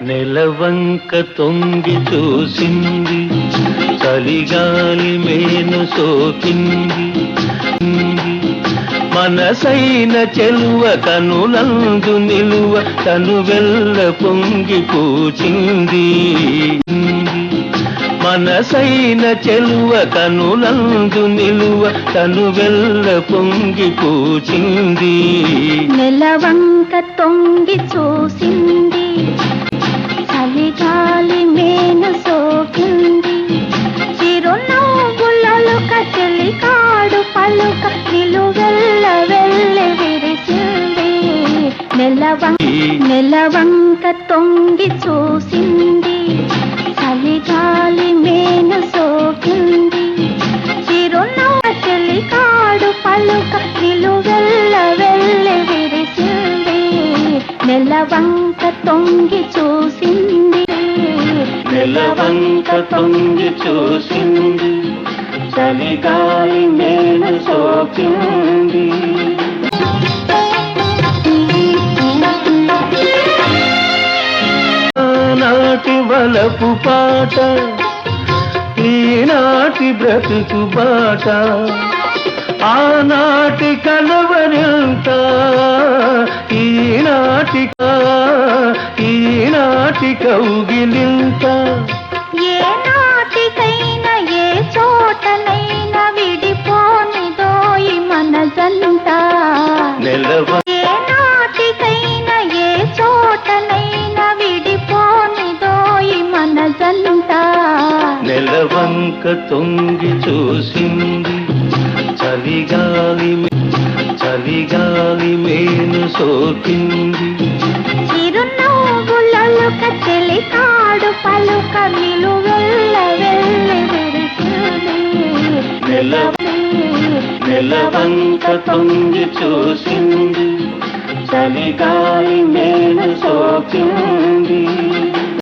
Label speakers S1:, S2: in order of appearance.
S1: నెలవంక తొంగి చూసింది, చలిగాలి మేను సోకింది. మనసైన చెలువ కనులందు నిలువ తను వెల్ల పొంగి పూచింది. మనసైన చెలువ కనులందు నిలువ తను వెల్ల పొంగి పూచింది.
S2: నెలవంక తొంగి చూసింది, చలిగాలి మేను సోకింది. చిరునవ్వులలుక చెలికాడు పలుక నిలువెల్ల వెళ్ళి విరిసింది. నెలవంక తొంగి చూసింది, చలిగాలి మేను సోకింది. చిరునవ్వు చెలికాడు పలుక నిలువెల్ల వెళ్ళి విరిసింది. నెలవంక తొంగి చూసింది,
S1: నెలవంక తొంగి చూసింది, చలిగాలి మేను సోకింది. ఆనాటి వలపు పాట, ఈనాటి బ్రతుకు బాట. ఆనాటి కలవరింత, ఈనాటి కౌగిలింత.
S2: ఏ నాటికైనా ఏ చోటనైనా విడిపోనిదోయి మనజంతా. ఏ నాటికైనా ఏ చోటనైనా విడిపోనిదోయి మనజంతా.
S1: నెలవంక తొంగి చూసింది, చలిగాలి మేను సోకింది.
S2: చిరునవ్వులలుక చెలికాడు పలుక నిలువెల్ల వెళ్ళి విరిసింది.
S1: నెలవంక తొంగి చూసింది, చలిగాలి మేను సోకింది.